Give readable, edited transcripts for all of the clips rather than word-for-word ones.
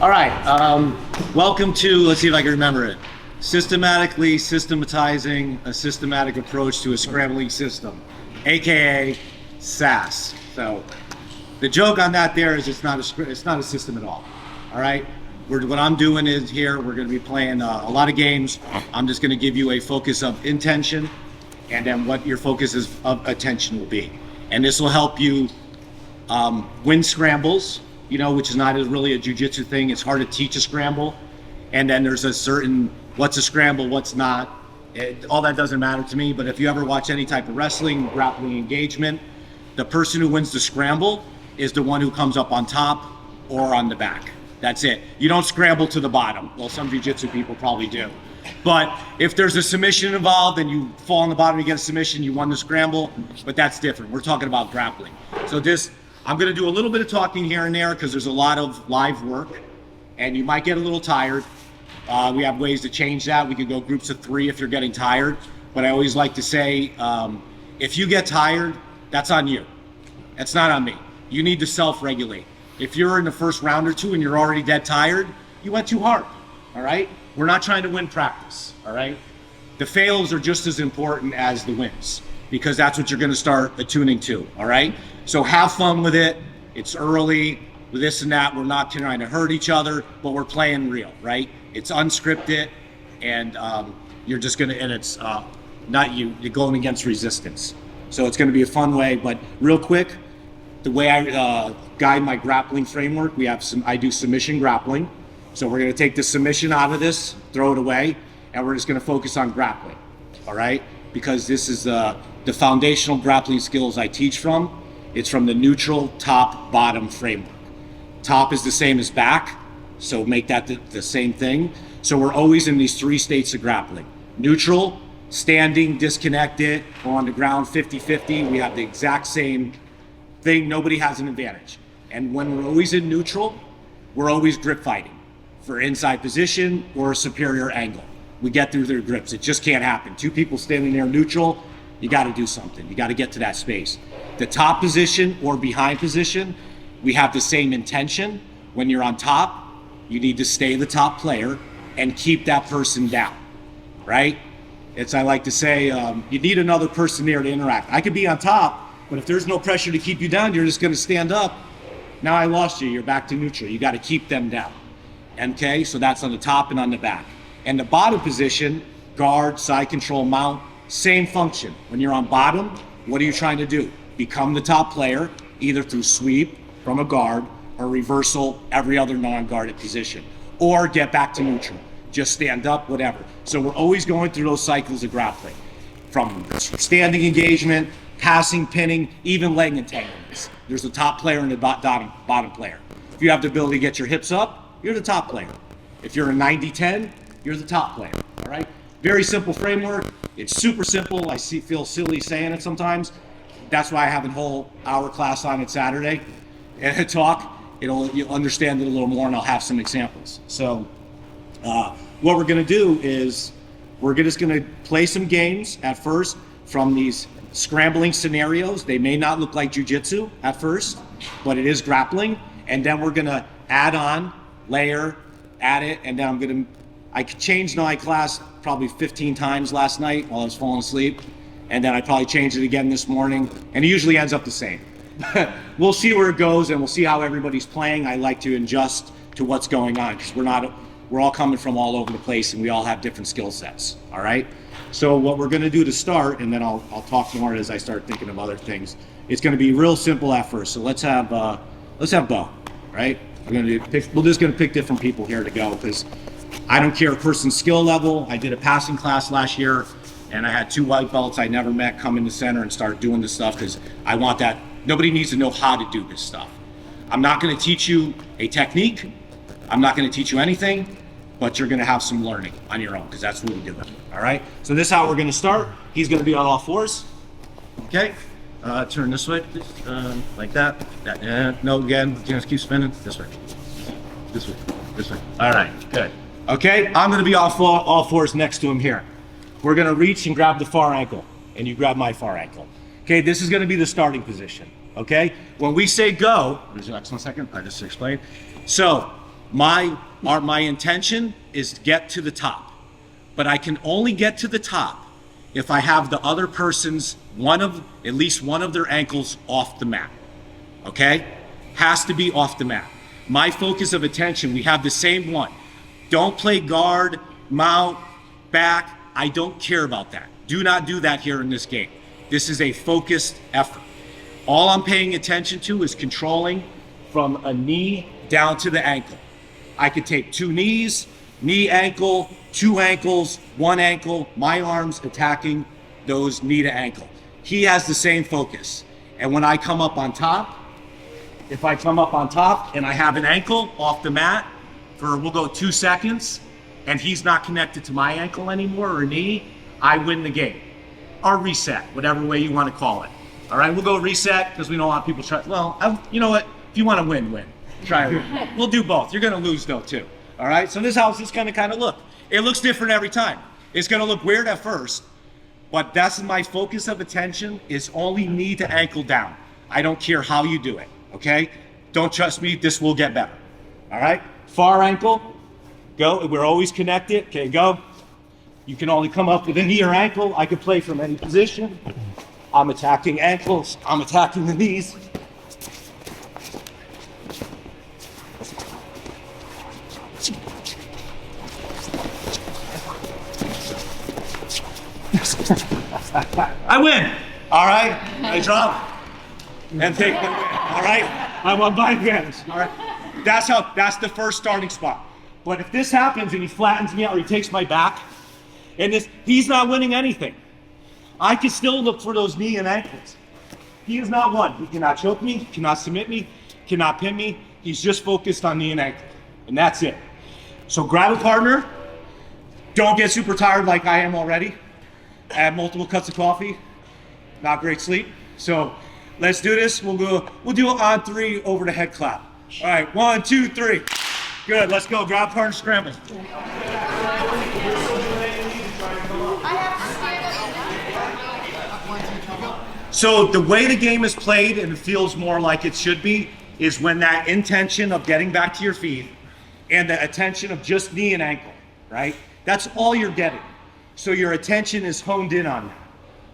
All right, welcome to, let's see if I can remember it. Systematically systematizing a systematic approach to a scrambling system, AKA SAS. So the joke on that there is it's not a system at all. All right, what I'm doing is here, we're gonna be playing a lot of games. I'm just gonna give you a focus of intention and then what your focus of attention will be. And this will help you win scrambles, which is not really a jiu-jitsu thing. It's hard to teach a scramble. And then there's a certain, what's a scramble, what's not. All that doesn't matter to me, but if you ever watch any type of wrestling, grappling engagement, the person who wins the scramble is the one who comes up on top or on the back. That's it. You don't scramble to the bottom. Well, some jiu-jitsu people probably do. But if there's a submission involved and you fall on the bottom, you get a submission, you won the scramble, but that's different. We're talking about grappling. So I'm gonna do a little bit of talking here and there because there's a lot of live work and you might get a little tired. We have ways to change that. We could go groups of 3 if you're getting tired. But I always like to say, if you get tired, that's on you. That's not on me. You need to self-regulate. If you're in the first round or 2 and you're already dead tired, you went too hard, all right? We're not trying to win practice, all right? The fails are just as important as the wins because that's what you're gonna start attuning to, all right? So have fun with it. It's early, with this and that. We're not trying to hurt each other, but we're playing real, right? It's unscripted, and you're just gonna, and it's not you're going against resistance. So it's gonna be a fun way, but real quick, the way I guide my grappling framework, I do submission grappling. So we're gonna take the submission out of this, throw it away, and we're just gonna focus on grappling, all right? Because this is the foundational grappling skills I teach from. It's from the neutral top bottom framework. Top is the same as back, so make that the same thing. So we're always in these 3 states of grappling. Neutral, standing, disconnected, or on the ground 50-50. We have the exact same thing. Nobody has an advantage. And when we're always in neutral, we're always grip fighting for inside position or a superior angle. We get through their grips. It just can't happen. 2 people standing there neutral, you got to do something. You got to get to that space. The top position or behind position, we have the same intention. When you're on top, you need to stay the top player and keep that person down, right? I like to say, you need another person there to interact. I could be on top, but if there's no pressure to keep you down, you're just going to stand up. Now I lost you. You're back to neutral. You got to keep them down. Okay, so that's on the top and on the back. And the bottom position, guard, side control, mount, same function. When you're on bottom, what are you trying to do? Become the top player, either through sweep from a guard or reversal every other non-guarded position, or get back to neutral. Just stand up, whatever. So we're always going through those cycles of grappling, from standing engagement, passing, pinning, even leg entanglements. There's the top player and the bottom player. If you have the ability to get your hips up, you're the top player. If you're a 90-10, you're the top player, all right? Very simple framework. It's super simple. I feel silly saying it sometimes. That's why I have a whole hour class on it Saturday and a talk. You'll understand it a little more, and I'll have some examples. So what we're gonna do is we're just gonna play some games at first from these scrambling scenarios. They may not look like jiu-jitsu at first, but it is grappling. And then we're gonna add on, layer, add it, and then I changed my class probably 15 times last night while I was falling asleep. And then I probably changed it again this morning, and it usually ends up the same. We'll see where it goes, and we'll see how everybody's playing. I like to adjust to what's going on because we're all coming from all over the place, and we all have different skill sets. All right. So what we're going to do to start, and then I'll talk more as I start thinking of other things. It's going to be real simple at first. So let's have Bo, right? We're just going to pick different people here to go because I don't care a person's skill level. I did a passing class last year, and I had 2 white belts I never met come in the center and start doing this stuff because I want that. Nobody needs to know how to do this stuff. I'm not going to teach you a technique. I'm not going to teach you anything, but you're going to have some learning on your own because that's what we do. All right. So this is how we're going to start. He's going to be on all 4s. Okay. Turn this way, like that. No, again. Just keep spinning this way. This way. This way. All right. Good. Okay. I'm going to be all 4s next to him here. We're going to reach and grab the far ankle, and you grab my far ankle. Okay. This is going to be the starting position. Okay. When we say go, just one second. I just explained. So My intention is to get to the top, but I can only get to the top if I have the other person's at least one of their ankles off the mat. Okay? Has to be off the mat. My focus of attention, we have the same one. Don't play guard, mount, back. I don't care about that. Do not do that here in this game. This is a focused effort. All I'm paying attention to is controlling from a knee down to the ankle. I could take 2 knees, knee, ankle, 2 ankles, 1 ankle, my arms attacking those knee to ankle. He has the same focus. And when I come up on top, if I come up on top and I have an ankle off the mat for, we'll go 2 seconds, and he's not connected to my ankle anymore or knee, I win the game. Or reset, whatever way you want to call it. All right, we'll go reset because we know a lot of people try. Well, you know what? If you want to win, win. Try it. We'll do both. You're going to lose though too. All right, so this is how it's going to kind of look. It looks different every time. It's going to look weird at first, but that's my focus of attention is only knee to ankle down. I don't care how you do it, okay? Don't trust me, this will get better. All right, far ankle, go. We're always connected. Okay, go. You can only come up with a knee or ankle. I can play from any position. I'm attacking ankles. I'm attacking the knees. I win. All right, I drop and take the win. All right, I won by advantage. All right, that's the first starting spot. But if this happens and he flattens me out or he takes my back, and he's not winning anything. I can still look for those knee and ankles. He is not one. He cannot choke me, cannot submit me, cannot pin me. He's just focused on knee and ankle, and that's it. So grab a partner. Don't get super tired like I am already. Add multiple cups of coffee. Not great sleep. So let's do this. We'll do it on 3 over the head clap. All right, 1, 2, 3. Good, let's go. Grab partner, scramble. So the way the game is played, and it feels more like it should be, is when that intention of getting back to your feet and the attention of just knee and ankle, right? That's all you're getting. So your attention is honed in on that,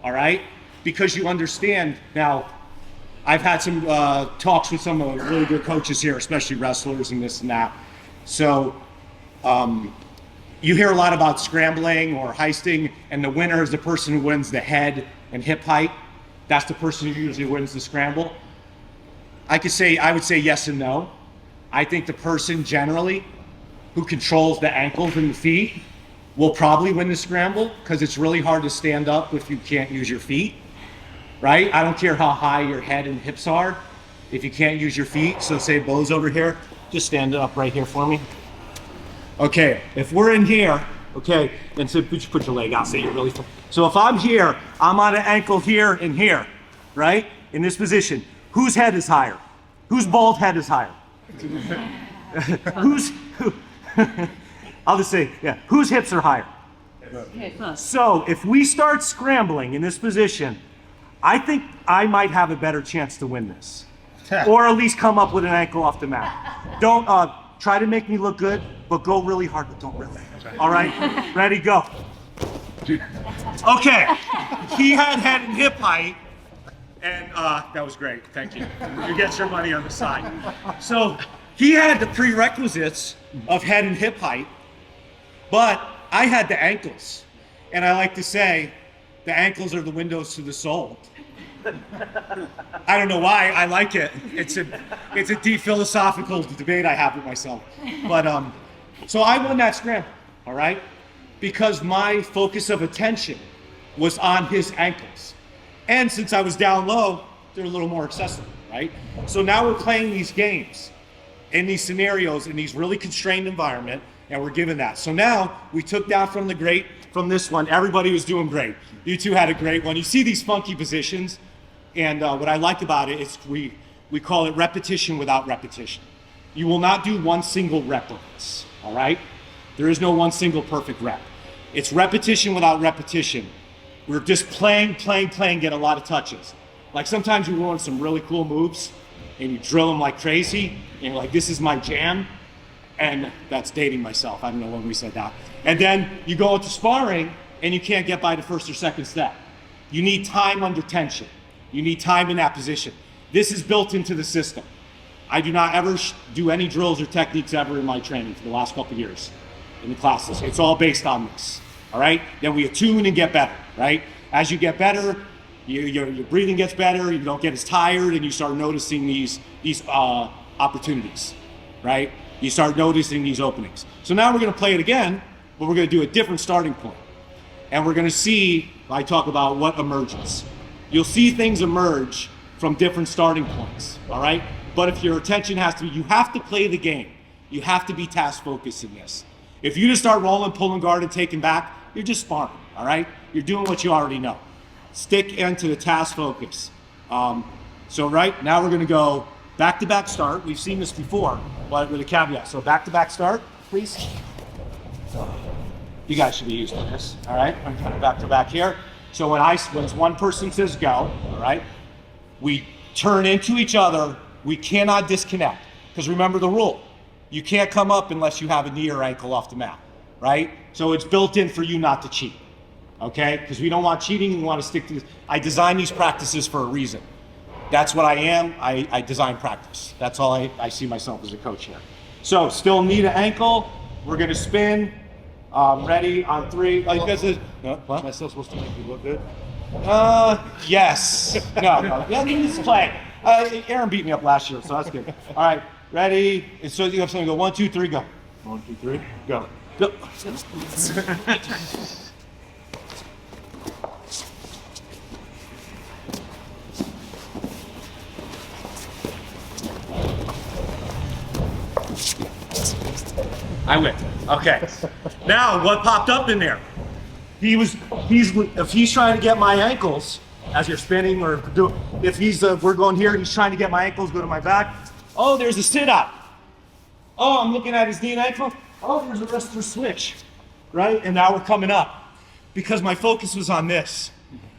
all right? Because you understand. Now, I've had some talks with some of the really good coaches here, especially wrestlers and this and that. So you hear a lot about scrambling or heisting, and the winner is the person who wins the head and hip height. That's the person who usually wins the scramble. I would say yes and no. I think the person generally who controls the ankles and the feet will probably win the scramble because it's really hard to stand up if you can't use your feet, right? I don't care how high your head and hips are if you can't use your feet. So say Bo's over here, just stand up right here for me. Okay, if we're in here, okay, and so put your leg out, say you're really, so if I'm here, I'm on an ankle here and here, right? In this position, whose head is higher? Whose bald head is higher? I'll just say, yeah, whose hips are higher? So if we start scrambling in this position, I think I might have a better chance to win this. Or at least come up with an ankle off the mat. Don't try to make me look good, but go really hard, but don't really. All right, ready, go. Okay, he had head and hip height, and that was great, thank you. You get your money on the side. So he had the prerequisites of head and hip height, but I had the ankles. And I like to say, the ankles are the windows to the soul. I don't know why, I like it. It's a deep philosophical debate I have with myself. But so I won that scramble, all right? Because my focus of attention was on his ankles. And since I was down low, they're a little more accessible, right? So now we're playing these games in these scenarios in these really constrained environment, and we're given that. So now we took down from this one, everybody was doing great. You two had a great one. You see these funky positions, and what I like about it is we call it repetition without repetition. You will not do one single rep of this, all right? There is no one single perfect rep. It's repetition without repetition. We're just playing, get a lot of touches. Like sometimes you learn some really cool moves and you drill them like crazy and you're like, this is my jam. And that's dating myself. I don't know when we said that. And then you go into sparring and you can't get by the first or second step. You need time under tension. You need time in that position. This is built into the system. I do not ever do any drills or techniques ever in my training for the last couple of years in the classes. It's all based on this, all right? Then we attune and get better, right? As you get better, your breathing gets better, you don't get as tired, and you start noticing these opportunities, right? You start noticing these openings. So now we're gonna play it again, but we're gonna do a different starting point. And we're gonna see, I talk about what emerges. You'll see things emerge from different starting points, all right? But if your attention has to be, you have to play the game. You have to be task focused in this. If you just start rolling, pulling guard, and taking back, you're just sparring, all right? You're doing what you already know. Stick into the task focus. So right now we're gonna go back-to-back start. We've seen this before, but with a caveat. So back-to-back start, please. You guys should be used to this, all right? I'm kind of back-to-back here. So when one person says go, all right, we turn into each other. We cannot disconnect, because remember the rule. You can't come up unless you have a knee or ankle off the mat, right? So it's built in for you not to cheat, okay? Because we don't want cheating, we want to stick to this. I design these practices for a reason. That's what I am, I design practice. That's all I see myself as a coach here. So still knee to ankle, we're gonna spin, ready on 3. Like this is, no, what? Am I still supposed to make you look good? Yes. No, yeah, let's play. Aaron beat me up last year, so that's good. All right, ready? And so you have something go 1, 2, 3, go. 1, 2, 3, go. Go. I win. Okay. Now, what popped up in there? If he's trying to get my ankles as you're spinning, or we're going here and he's trying to get my ankles, go to my back. Oh, there's a sit up. Oh, I'm looking at his knee and ankle. Oh, there's a wrestler switch, right? And now we're coming up because my focus was on this.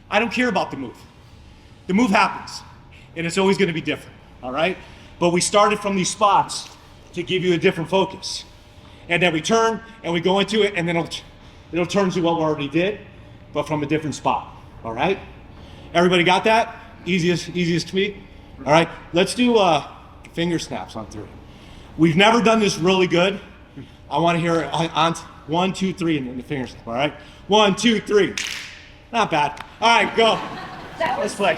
I don't care about the move. The move happens and it's always going to be different, all right? But we started from these spots to give you a different focus. And then we turn and we go into it, and then it'll turn to what we already did, but from a different spot, all right? Everybody got that? Easiest tweak? All right, let's do finger snaps on 3. We've never done this really good. I want to hear it on 1, 2, 3, and then the finger snap, all right? 1, 2, 3. Not bad. All right, go. Let's play.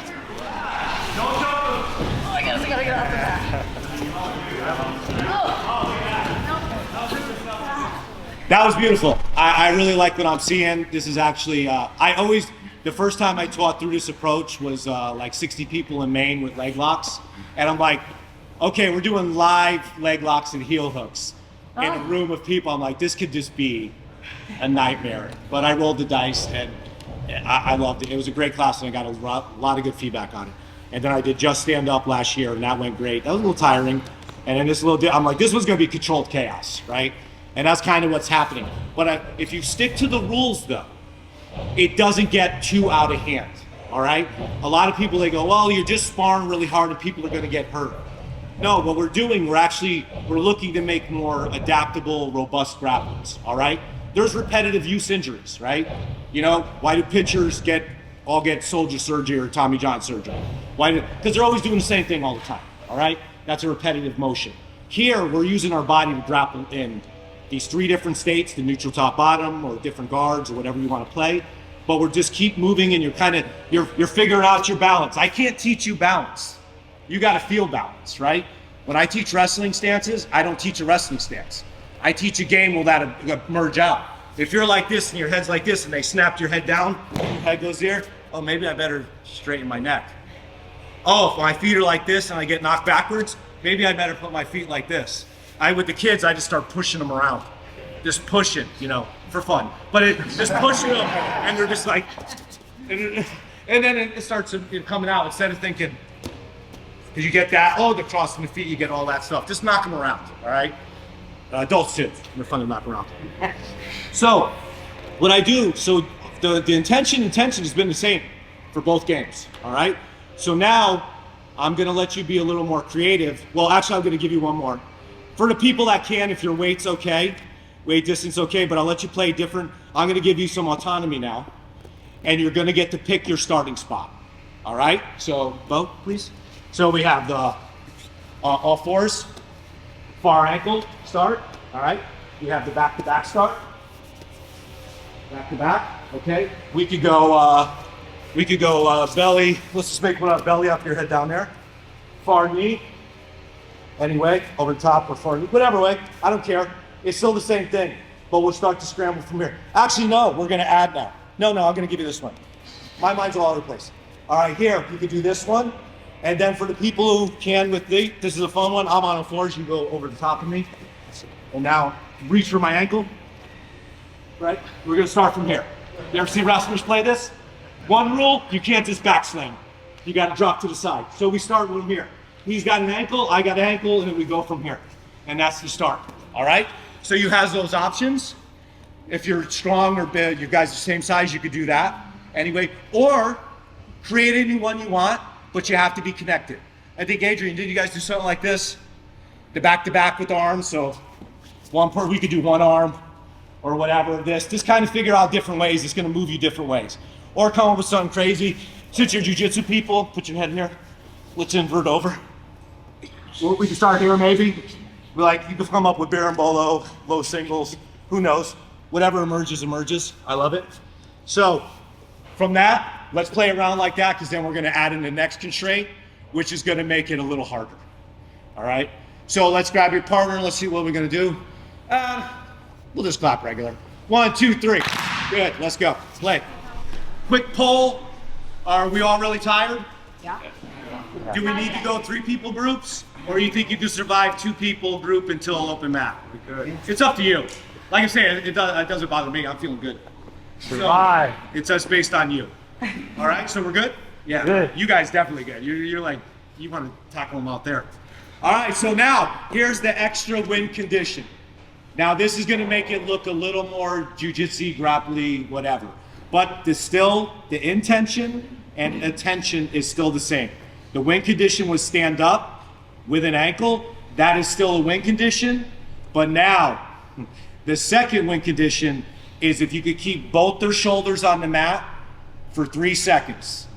Oh, I gotta get out the back. That was beautiful. I really like what I'm seeing. This is actually, the first time I taught through this approach was like 60 people in Maine with leg locks. And I'm like, okay, we're doing live leg locks and heel hooks in a room of people. I'm like, this could just be a nightmare. But I rolled the dice and I loved it. It was a great class and I got a lot of good feedback on it. And then I did Just Stand Up last year and that went great. That was a little tiring. And then I'm like, this was gonna be controlled chaos, right? And that's kind of what's happening. But if you stick to the rules though, it doesn't get too out of hand, all right? A lot of people, they go, well, you're just sparring really hard and people are gonna get hurt. No, what we're doing, we're looking to make more adaptable, robust grapplers, all right? There's repetitive use injuries, right? You know, why do pitchers all get soldier surgery or Tommy John surgery? Because they're always doing the same thing all the time, all right? That's a repetitive motion. Here, we're using our body to grapple in these 3 different states, the neutral top bottom or different guards or whatever you want to play. But we're just keep moving and you're figuring out your balance. I can't teach you balance. You got to feel balance, right? When I teach wrestling stances, I don't teach a wrestling stance. I teach a game will that merge out. If you're like this and your head's like this and they snapped your head down, your head goes there, oh, maybe I better straighten my neck. Oh, if my feet are like this and I get knocked backwards, maybe I better put my feet like this. With the kids, I just start pushing them around. Just pushing, for fun. But just pushing them, and they're just like, and then it starts coming out instead of thinking, because you get that, the crossing the feet, you get all that stuff. Just knock them around, all right? Adults too, they're fun to knock around. So, what I do, the intention has been the same for both games, all right? So now, I'm gonna let you be a little more creative. Well, actually, I'm gonna give you one more. For the people that can, if your weight's okay, weight distance okay, but I'll let you play different. I'm gonna give you some autonomy now, and you're gonna get to pick your starting spot. All right, so Bo, please. So we have the all fours, far ankle start, all right? We have the back-to-back start, back-to-back, okay? We could go belly, let's just make one up, belly up, your head down there. Far knee, anyway, over the top or far knee, whatever way, I don't care. It's still the same thing, but we'll start to scramble from here. Actually, no, we're gonna add now. No, I'm gonna give you this one. My mind's all over the place. All right, here, you could do this one. And then for the people who can with this is a fun one. I'm on the floors, you go over the top of me. And now reach for my ankle, right? We're gonna start from here. You ever see wrestlers play this? One rule, you can't just back slam. You gotta drop to the side. So we start from here. He's got an ankle, I got an ankle, and then we go from here. And that's the start, all right? So you have those options. If you're strong or big, you guys are the same size, you could do that anyway. Or create any one you want, but you have to be connected. I think, Adrian, did you guys do something like this? The back-to-back with the arms, so we could do one arm or whatever. Just kind of figure out different ways. It's gonna move you different ways. Or come up with something crazy. Since you're jiu-jitsu people, put your head in here. Let's invert over. We can start here maybe. Like, you can come up with berimbolo, low singles, who knows? Whatever emerges, emerges. I love it. So, from that, let's play around like that, because then we're gonna add in the next constraint, which is gonna make it a little harder. All right? So let's grab your partner, let's see what we're gonna do. We'll just clap regular. 1, 2, 3. Good, let's go, let's play. Quick poll, are we all really tired? Yeah. Do we need to go 3 people groups? Or you think you can survive 2 people group until open mat? We could. It's up to you. Like I say, it doesn't bother me, I'm feeling good. Survive. So, it's just based on you. All right, so we're good? Yeah, good. You guys definitely good. You're like, you want to tackle them out there. All right, so now here's the extra win condition. Now this is going to make it look a little more jiu-jitsu, grapply, whatever. But the intention and attention is still the same. The win condition was stand up with an ankle. That is still a win condition. But now, the second win condition is if you could keep both their shoulders on the mat for 3 seconds.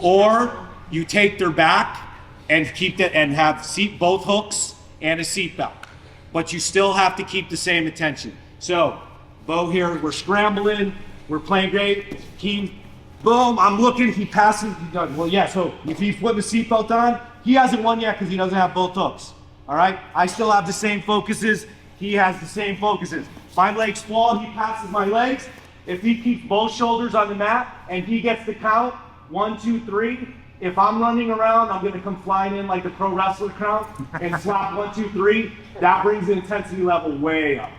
Or you take their back and keep that and have both hooks and a seat belt. But you still have to keep the same attention. So, Bo here, we're scrambling, we're playing great. Boom, I'm looking, he passes, he does. Well, yeah, so if he's putting the seat belt on, he hasn't won yet because he doesn't have both hooks. All right, I still have the same focuses, he has the same focuses. My legs fall, he passes my legs. If he keeps both shoulders on the mat and he gets the count, 1, 2, 3, if I'm running around, I'm gonna come flying in like the pro wrestler count and slap 1, 2, 3. That brings the intensity level way up.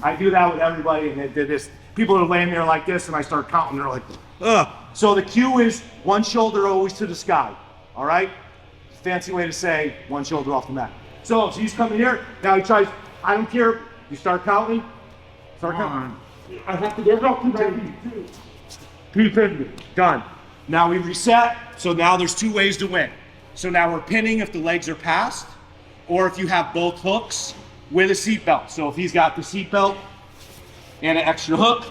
I do that with everybody, and people are laying there like this, and I start counting, they're like, ugh. So the cue is one shoulder always to the sky, all right? Fancy way to say one shoulder off the mat. So he's coming here, now he tries, I don't care, you start counting, I have to get up to 250, done. Now we reset, so now there's 2 ways to win. So now we're pinning if the legs are passed, or if you have both hooks with a seat belt. So if he's got the seat belt and an extra hook,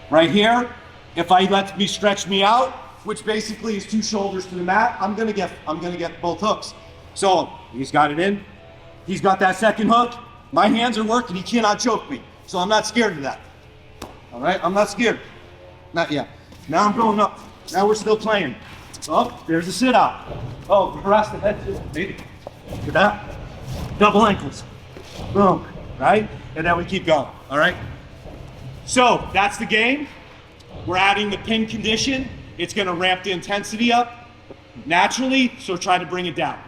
right here, if I let me stretch me out, which basically is 2 shoulders to the mat, I'm gonna get both hooks. So he's got it in, he's got that second hook, my hands are working, he cannot choke me. So I'm not scared of that. All right, I'm not scared, not yet. Now I'm going up, now we're still playing. Oh, there's a sit out. Oh, harass the head too, maybe. Look at that, double ankles, boom, right? And then we keep going, all right? So that's the game. We're adding the pin condition. It's gonna ramp the intensity up naturally, so try to bring it down.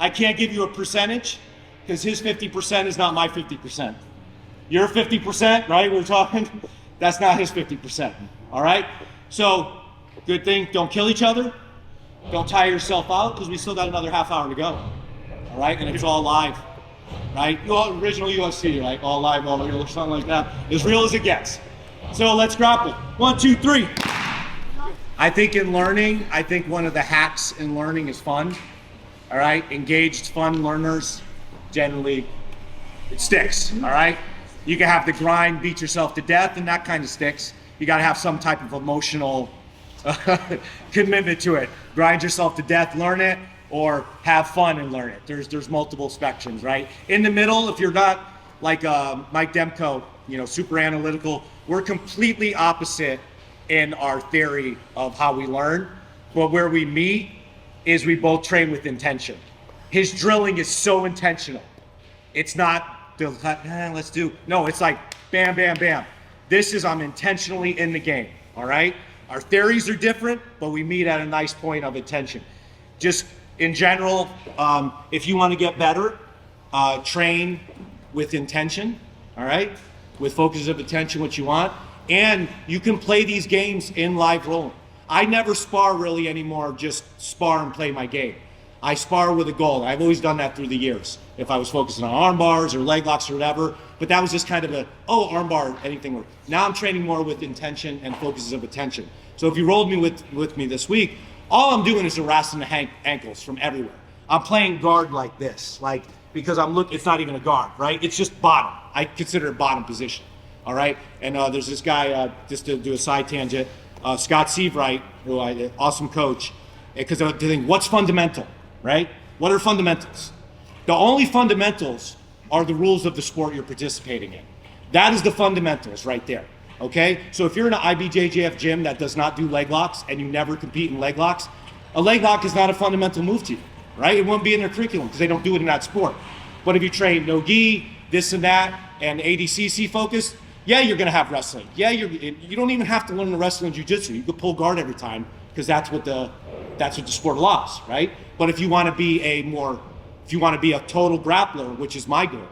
I can't give you a percentage because his 50% is not my 50%. Your 50%, right, we're talking, that's not his 50%, all right? So, good thing, don't kill each other. Don't tire yourself out because we still got another half hour to go, all right? And it's all live, right? Original UFC, right? All live, all real, or something like that. As real as it gets. So let's grapple. 1, 2, 3. I think in learning, one of the hacks in learning is fun. All right, engaged, fun learners generally it sticks, all right? You can have the grind, beat yourself to death, and that kind of sticks. You gotta have some type of emotional commitment to it. Grind yourself to death, learn it, or have fun and learn it. There's multiple spectrums, right? In the middle, if you're not like Mike Demko, super analytical, we're completely opposite in our theory of how we learn. But where we meet is we both train with intention. His drilling is so intentional. It's not let's do. No, it's like bam, bam, bam. This is I'm intentionally in the game, all right? Our theories are different, but we meet at a nice point of intention. Just in general, if you want to get better, train with intention, all right? With focus of attention, what you want. And you can play these games in live rolling. I never spar really anymore, just spar and play my game. I spar with a goal. I've always done that through the years. If I was focusing on arm bars or leg locks or whatever, but that was just kind of arm bar, anything. Now I'm training more with intention and focuses of attention. So if you rolled me with me this week, all I'm doing is harassing the ankles from everywhere. I'm playing guard like this, because it's not even a guard, right? It's just bottom. I consider it bottom position, all right? And there's this guy, just to do a side tangent, Scott Seavright, awesome coach, because I think, what's fundamental, right? What are fundamentals? The only fundamentals are the rules of the sport you're participating in. That is the fundamentals right there, okay? So if you're in an IBJJF gym that does not do leg locks and you never compete in leg locks, a leg lock is not a fundamental move to you, right? It won't be in their curriculum because they don't do it in that sport. But if you train no-gi, this and that, and ADCC focused, yeah, you're gonna have wrestling. Yeah, you don't even have to learn the wrestling jiu-jitsu. You could pull guard every time because that's what the sport allows, right? But if you want to be a total grappler, which is my goal,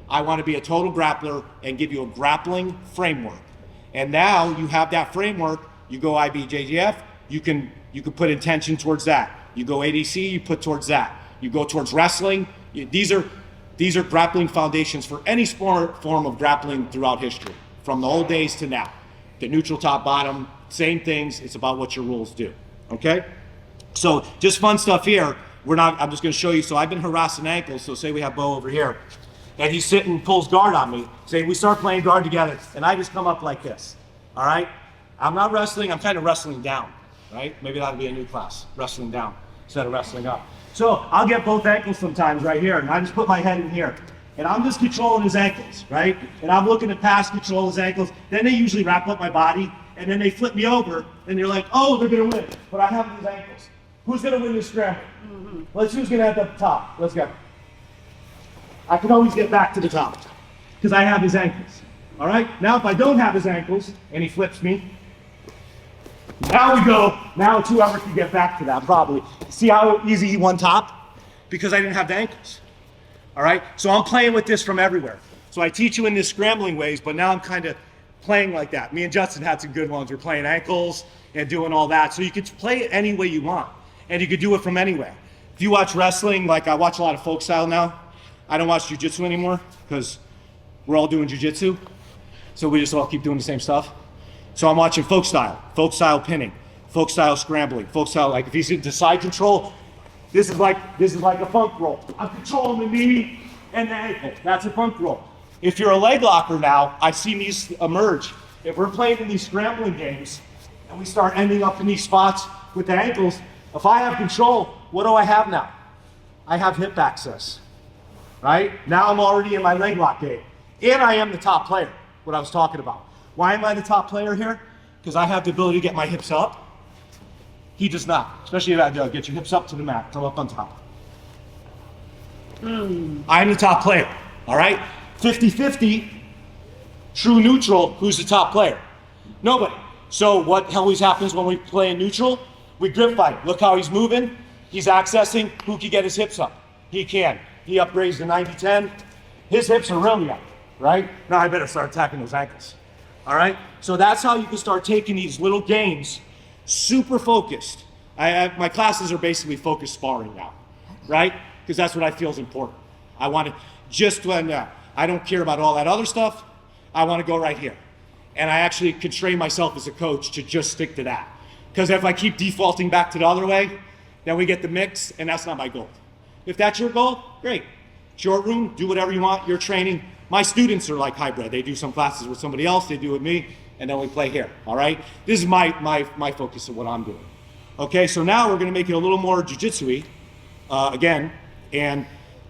I want to be a total grappler and give you a grappling framework. And now you have that framework. You go IBJJF, you can put intention towards that. You go ADC, you put towards that. You go towards wrestling. These are grappling foundations for any form of grappling throughout history, from the old days to now. The neutral top, bottom, same things. It's about what your rules do. Okay? So just fun stuff here. I'm just going to show you. So I've been harassing ankles. So say we have Bo over here, and he's sitting, pulls guard on me. Say we start playing guard together, and I just come up like this. All right? I'm not wrestling. I'm kind of wrestling down. Right? Maybe that'll be a new class, wrestling down instead of wrestling up. So I'll get both ankles sometimes right here, and I just put my head in here. And I'm just controlling his ankles, right? And I'm looking to pass control his ankles. Then they usually wrap up my body, and then they flip me over, and they're like, oh, they're gonna win. But I have his ankles. Who's gonna win this scramble? Who's gonna end up the top? Let's go. I can always get back to the top, because I have his ankles. All right? Now if I don't have his ankles, and he flips me, now we go. Now it's whoever can get back to that, probably. See how easy he won top? Because I didn't have the ankles. All right? So I'm playing with this from everywhere. So I teach you in this scrambling ways, but now I'm kind of playing like that. Me and Justin had some good ones. We're playing ankles and doing all that. So you could play it any way you want, and you could do it from anywhere. If you watch wrestling, like I watch a lot of folk style now. I don't watch jiu-jitsu anymore because we're all doing jiu-jitsu. So we just all keep doing the same stuff. So I'm watching folk style pinning, folk style scrambling, folk style, like if he's into side control, this is like a funk roll. I'm controlling the knee and the ankle. That's a funk roll. If you're a leg locker now, I've seen these emerge. If we're playing in these scrambling games and we start ending up in these spots with the ankles, if I have control, what do I have now? I have hip access, right? Now I'm already in my leg lock game. And I am the top player, what I was talking about. Why am I the top player here? Because I have the ability to get my hips up. He does not, especially if I do. Get your hips up to the mat, come up on top. I'm the top player, all right? 50-50, true neutral, who's the top player? Nobody. So what always happens when we play in neutral? We grip fight. Look how he's moving. He's accessing. Who can get his hips up? He can. He upgrades to 90-10. His hips are really up, right? Now I better start attacking those ankles. All right? So that's how you can start taking these little games, super focused. My classes are basically focused sparring now, right? Because that's what I feel is important. I want to just when I don't care about all that other stuff, I want to go right here. And I actually constrain myself as a coach to just stick to that. Because if I keep defaulting back to the other way, then we get the mix, and that's not my goal. If that's your goal, great. Short room, do whatever you want. You're training. My students are like hybrid. They do some classes with somebody else, they do with me, and then we play here, all right? This is my focus of what I'm doing. Okay, so now we're gonna make it a little more jiu-jitsu-y, again, and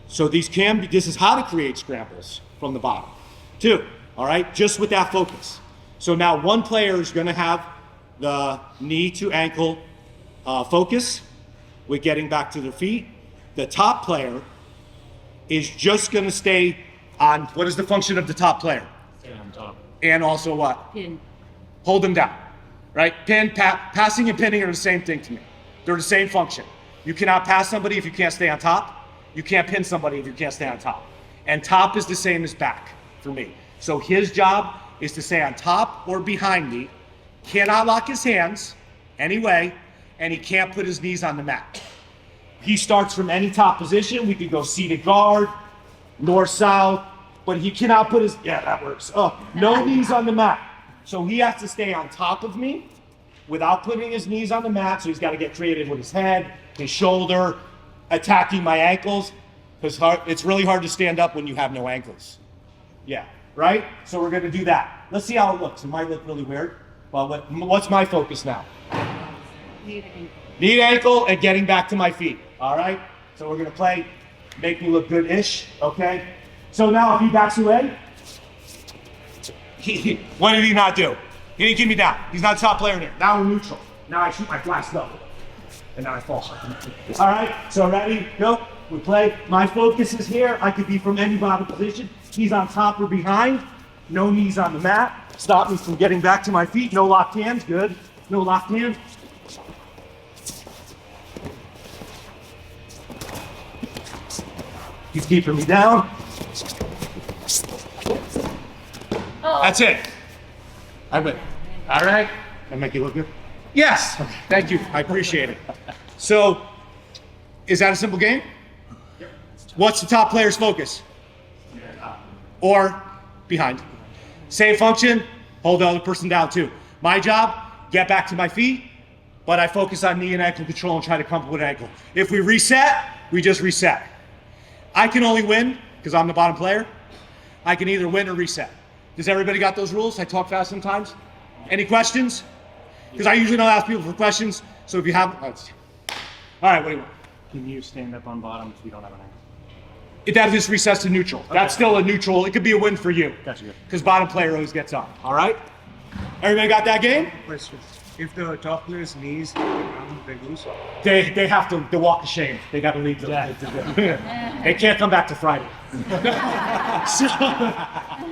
so this is how to create scrambles from the bottom. 2, all right, just with that focus. So now one player is gonna have the knee to ankle focus with getting back to their feet. The top player is just gonna stay on, what is the function of the top player? Stay on top. And also what? Pin. Hold them down, right? Pin, passing and pinning are the same thing to me. They're the same function. You cannot pass somebody if you can't stay on top. You can't pin somebody if you can't stay on top. And top is the same as back for me. So his job is to stay on top or behind me, cannot lock his hands anyway, and he can't put his knees on the mat. He starts from any top position. We could go seated guard, north, south, but he cannot put his, yeah, that works. Oh, no knees on the mat. So he has to stay on top of me without putting his knees on the mat. So he's got to get creative with his head, his shoulder, attacking my ankles. Because it's really hard to stand up when you have no ankles. Yeah, right? So we're going to do that. Let's see how it looks. It might look really weird. Well, what's my focus now? Knee ankle and getting back to my feet. All right? So we're going to play, make me look good-ish, okay? So now if he backs away, what did he not do? He didn't keep me down. He's not a top player in here. Now we're neutral. Now I shoot my flash double. And now I fall. All right, so ready, go. We play. My focus is here. I could be from any bottom position. He's on top or behind. No knees on the mat. Stop me from getting back to my feet. No locked hands, good. No locked hands. He's keeping me down. Oh. That's it. I win. All right. I make you look good? Yes. Thank you. I appreciate it. So, is that a simple game? What's the top player's focus? Or behind. Same function, hold the other person down too. My job, get back to my feet, but I focus on knee and ankle control and try to come up with an ankle. If we reset, we just reset. I can only win because I'm the bottom player. I can either win or reset. Does everybody got those rules? I talk fast sometimes. Any questions? Because I usually don't ask people for questions. So if you have, all right, what do you want? Can you stand up on bottom if you don't have an ankle? That just resets to neutral. Okay. That's still a neutral. It could be a win for you. Gotcha. Because bottom player always gets up. All right? Everybody got that game? Question. If the top player's knees hit the ground, they lose. They have to walk of shame. They got to leave the They can't come back to Friday.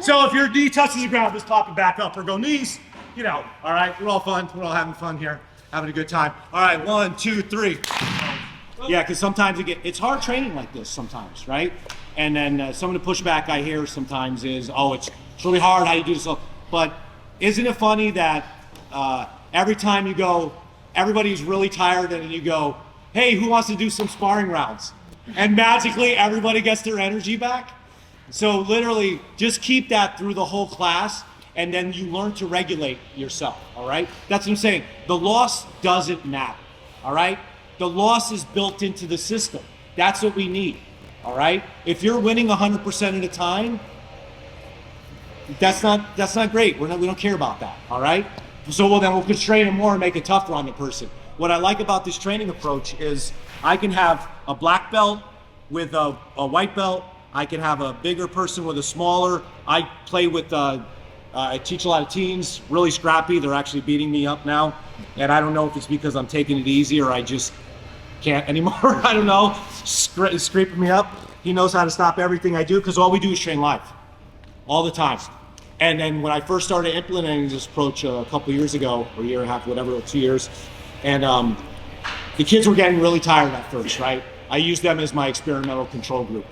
so if your knee touches the ground, just pop it back up or go knees. You know, all right? We're all fun. We're all having fun here. Having a good time. All right, 1, 2, 3. Yeah, because sometimes it's hard training like this sometimes, right? And then some of the pushback I hear sometimes is, oh, it's really hard how you do this. But isn't it funny that every time you go, everybody's really tired and then you go, hey, who wants to do some sparring rounds? And magically everybody gets their energy back. So literally just keep that through the whole class and then you learn to regulate yourself, all right? That's what I'm saying. The loss doesn't matter, all right? The loss is built into the system. That's what we need, all right? If you're winning 100% of the time, that's not great. We don't care about that, all right? So then we'll constrain it more and make it tougher on the person. What I like about this training approach is I can have a black belt with a white belt. I can have a bigger person with a smaller. I play with, I teach a lot of teens, really scrappy. They're actually beating me up now. And I don't know if it's because I'm taking it easy or I just can't anymore. I don't know. Scraping me up. He knows how to stop everything I do because all we do is train live. All the time. And then when I first started implementing this approach a couple of years ago, or a year and a half, whatever, 2 years, and the kids were getting really tired at first, right? I used them as my experimental control group.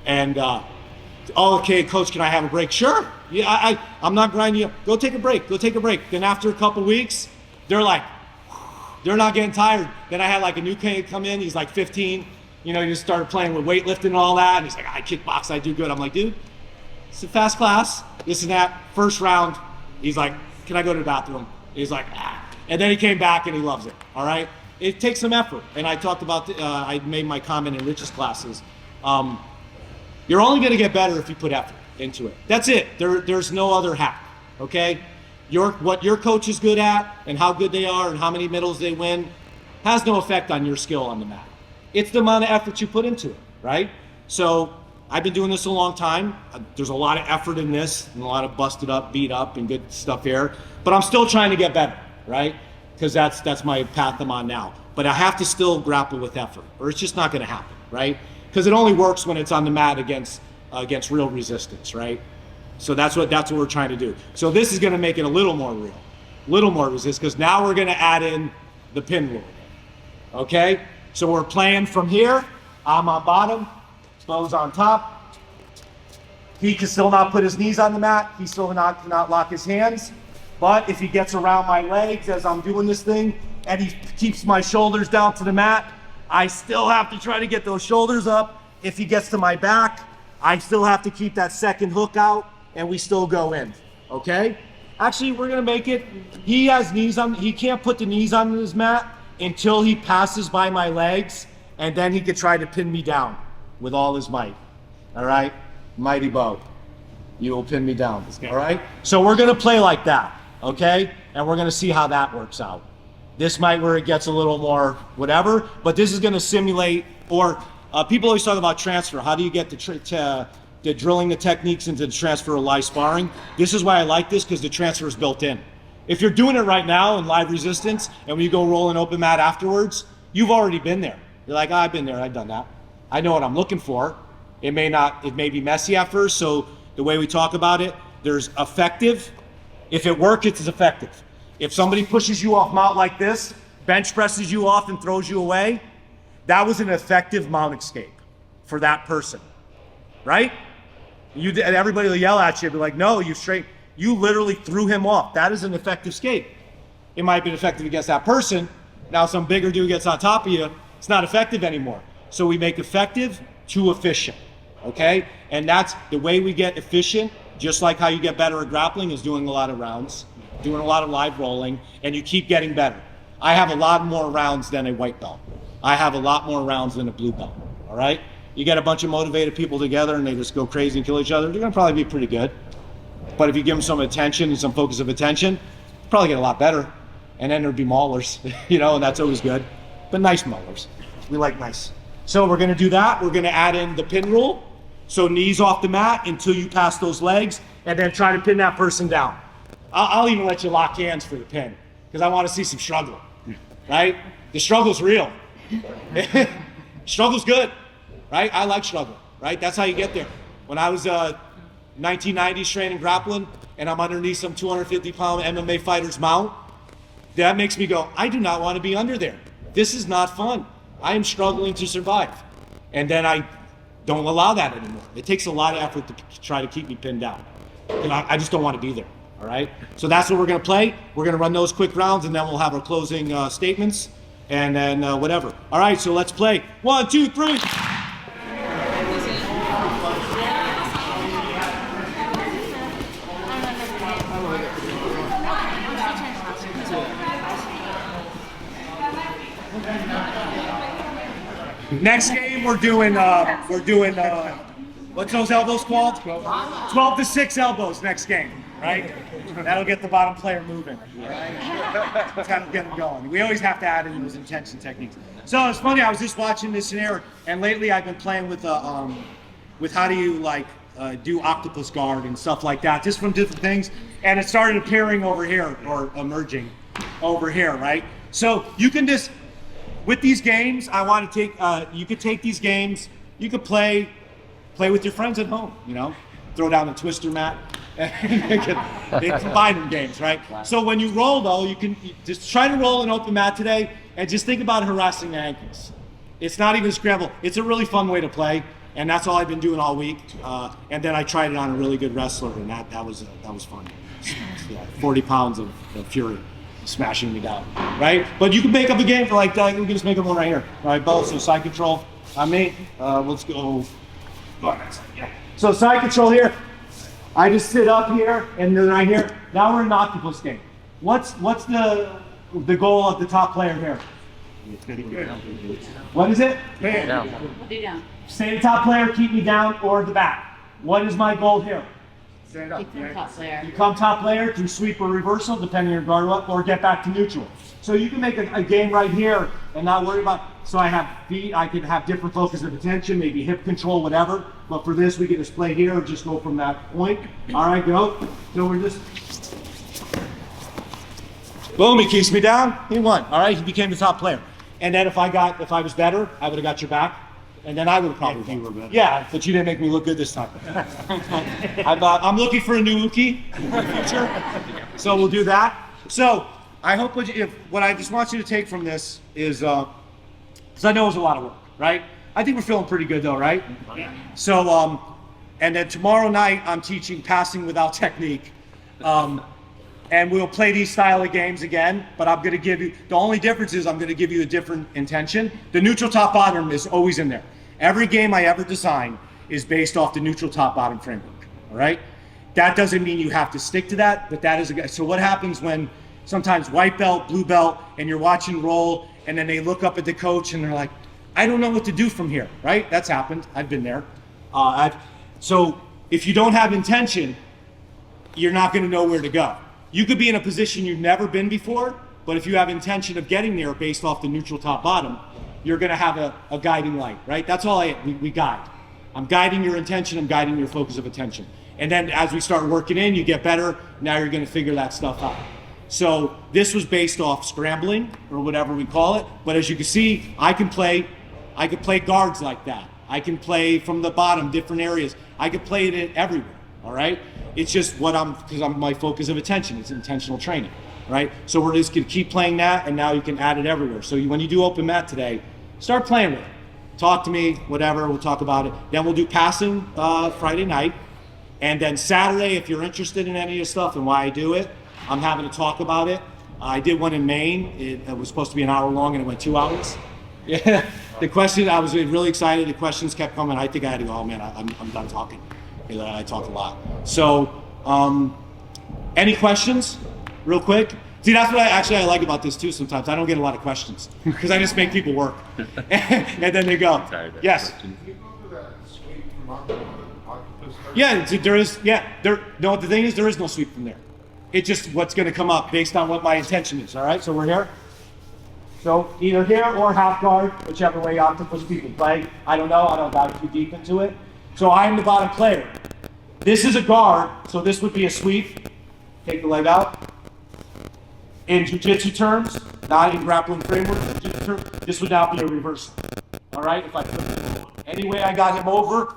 And, oh, okay, coach, can I have a break? Sure. Yeah, I'm not grinding you up. Go take a break. Go take a break. Then after a couple weeks, they're like, they're not getting tired. Then I had like a new kid come in. He's like 15. You know, he just started playing with weightlifting and all that. And he's like, I kickbox, I do good. I'm like, dude, it's a fast class. This and that. First round, he's like, can I go to the bathroom? He's like, ah. And then he came back and he loves it. All right. It takes some effort. And I talked about, I made my comment in Rich's classes. You're only going to get better if you put effort into it. That's it. There's no other hack, okay? What your coach is good at and how good they are and how many middles they win has no effect on your skill on the mat. It's the amount of effort you put into it, right? So I've been doing this a long time. There's a lot of effort in this and a lot of busted up, beat up, and good stuff here. But I'm still trying to get better, right? Because that's my path I'm on now. But I have to still grapple with effort, or it's just not going to happen, right? Because it only works when it's on the mat against real resistance, right? So that's what we're trying to do. So this is going to make it a little more real, a little more resist, because now we're going to add in the pin rule. Okay? So we're playing from here. I'm on bottom, Bo's on top. He can still not put his knees on the mat. He still cannot lock his hands. But if he gets around my legs as I'm doing this thing and he keeps my shoulders down to the mat, I still have to try to get those shoulders up. If he gets to my back, I still have to keep that second hook out and we still go in, okay? Actually, we're gonna make it, he has knees on, he can't put the knees on his mat until he passes by my legs, and then he could try to pin me down with all his might, all right? Mighty Bo, you will pin me down, all right? So we're gonna play like that, okay? And we're gonna see how that works out. This might where it gets a little more whatever, but this is gonna simulate, or people always talk about transfer. How do you get the drilling the techniques into the transfer of live sparring? This is why I like this, because the transfer is built in. If you're doing it right now in live resistance, and when you go roll an open mat afterwards, you've already been there. You're like, oh, I've been there, I've done that. I know what I'm looking for. It may be messy at first, so the way we talk about it, there's effective. If it works, it's effective. If somebody pushes you off mount like this, bench presses you off and throws you away, that was an effective mount escape for that person, right? Everybody will yell at you, be like, no, you literally threw him off. That is an effective escape. It might be effective against that person. Now some bigger dude gets on top of you, it's not effective anymore. So we make effective to efficient, okay? And that's the way we get efficient, just like how you get better at grappling is doing a lot of rounds, doing a lot of live rolling, and you keep getting better. I have a lot more rounds than a white belt. I have a lot more rounds than a blue belt, all right? You get a bunch of motivated people together and they just go crazy and kill each other, they're gonna probably be pretty good. But if you give them some attention and some focus of attention, you'll probably get a lot better. And then there'd be maulers, you know, and that's always good. But nice maulers, we like nice. So we're gonna do that. We're gonna add in the pin rule. So knees off the mat until you pass those legs, and then try to pin that person down. I'll even let you lock hands for the pin, because I wanna see some struggle, right? The struggle's real. Struggle's good, right? I like struggle, right? That's how you get there. When I was 1990s training grappling, and I'm underneath some 250-pound MMA fighter's mount, that makes me go, I do not want to be under there. This is not fun. I am struggling to survive. And then I don't allow that anymore. It takes a lot of effort to try to keep me pinned down. And I just don't want to be there, all right? So that's what we're gonna play. We're gonna run those quick rounds, and then we'll have our closing statements, and then whatever. All right, so let's play. 1, 2, 3. Next game we're doing what's those elbows called? 12 to 6 elbows next game, right? That'll get the bottom player moving, right? Kind of get them going. We always have to add in those intention techniques. So it's funny, I was just watching this scenario, and lately I've been playing with how do you do Octopus Guard and stuff like that, just from different things, and it started appearing over here, or emerging over here, right? So you can just, with these games, I want to take, you could take these games, you could play with your friends at home, you know? Throw down the twister mat, they combine them games, right? So when you roll though, you can just try to roll an open mat today, and just think about harassing the ankles. It's not even scramble, it's a really fun way to play, and that's all I've been doing all week. And then I tried it on a really good wrestler, and that was fun. 40 pounds of fury smashing me down, right? But you can make up a game for like that. We can just make up one right here. All right, both. So side control on me. Let's go. Yeah. So side control here. I just sit up here and then right here. Now we're in an octopus game. What's the goal of the top player here? What is it? Put it down. Stay the top player, keep me down, or the back. What is my goal here? Stand up. Become top player. Become top player through sweep or reversal, depending on your guard up, or get back to neutral. So you can make a game right here and not worry about, so I have feet, I can have different focus of attention, maybe hip control, whatever. But for this, we can just play here, just go from that point. All right, go. So we're just, boom, he keeps me down, he won. All right, he became the top player. And then if I was better, I would have got your back. And then I would have probably you were better. Yeah, but you didn't make me look good this time. I'm looking for a new Uki in the future. So we'll do that. So I hope what I just want you to take from this is, because I know it was a lot of work, right? I think we're feeling pretty good though, right? Yeah. So, and then tomorrow night I'm teaching passing without technique. And we'll play these style of games again, but I'm gonna give you, the only difference is I'm gonna give you a different intention. The neutral top bottom is always in there. Every game I ever design is based off the neutral top bottom framework, all right? That doesn't mean you have to stick to that, but that is so what happens when sometimes white belt, blue belt, and you're watching roll, and then they look up at the coach and they're like, I don't know what to do from here, right? That's happened, I've been there. So if you don't have intention, you're not gonna know where to go. You could be in a position you've never been before, but if you have intention of getting there based off the neutral top bottom, you're gonna have a guiding light, right? That's all we guide. I'm guiding your intention, I'm guiding your focus of attention. And then as we start working in, you get better, now you're gonna figure that stuff out. So this was based off scrambling, or whatever we call it, but as you can see, I could play guards like that. I can play from the bottom, different areas. I could play it everywhere, all right? It's just because I'm my focus of attention. It's intentional training, right? So we're just gonna keep playing that, and now you can add it everywhere. So when you do open mat today, start playing with it. Talk to me, whatever, we'll talk about it. Then we'll do passing Friday night. And then Saturday, if you're interested in any of this stuff and why I do it, I'm having to talk about it. I did one in Maine. It was supposed to be an hour long and it went 2 hours. Yeah, the question, I was really excited. The questions kept coming. I think I had to go, oh man, I'm done talking. I talk a lot. So, any questions, real quick? See, that's what I like about this too sometimes. I don't get a lot of questions because I just make people work. And then they go, yes. Can you go over that sweep from Octopus Guard? Yeah, there is, no, the thing is there is no sweep from there. It's just what's gonna come up based on what my intention is, all right? So we're here. So either here or half guard, whichever way Octopus people play. I don't know, I don't dive too deep into it. So I'm the bottom player. This is a guard, so this would be a sweep. Take the leg out. In jiu-jitsu terms, not in grappling framework, jiu-jitsu terms, this would now be a reversal. All right, if I flip any way I got him over,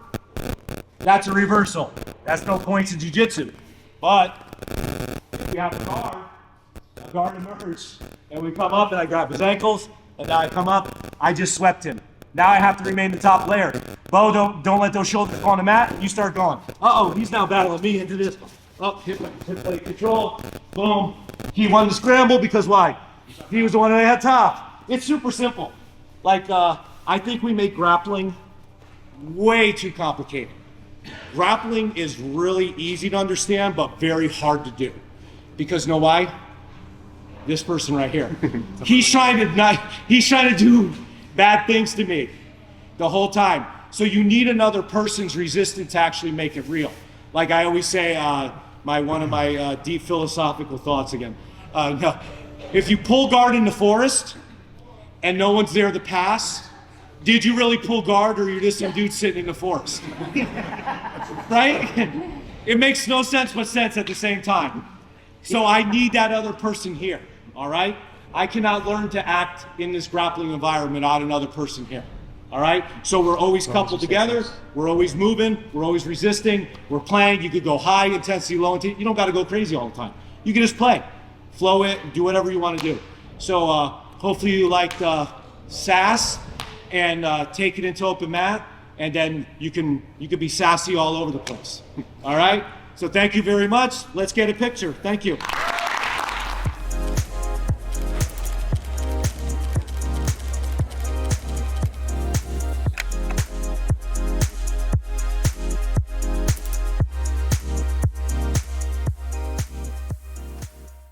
that's a reversal. That's no points in jiu-jitsu. But if we have a guard emerged, and we come up and I grab his ankles, and now I come up, I just swept him. Now I have to remain the top player. Bo, don't let those shoulders go on the mat. You start going. Uh-oh, he's now battling me into this. Oh, hip plate control. Boom. He won the scramble because why? He was the one that had top. It's super simple. Like, I think we make grappling way too complicated. Grappling is really easy to understand, but very hard to do. Because know why? This person right here. He's trying to do bad things to me the whole time. So you need another person's resistance to actually make it real. Like I always say, one of my deep philosophical thoughts again. No, if you pull guard in the forest and no one's there to pass, did you really pull guard, or you're just some dude sitting in the forest? Right? It makes no sense but sense at the same time. So I need that other person here, all right? I cannot learn to act in this grappling environment without another person here, all right? So we're always coupled together, we're always moving, we're always resisting, we're playing. You could go high intensity, low intensity. You don't gotta go crazy all the time. You can just play, flow it, do whatever you wanna do. So hopefully you liked sass and take it into open mat, and then you can be sassy all over the place, all right? So thank you very much. Let's get a picture. Thank you.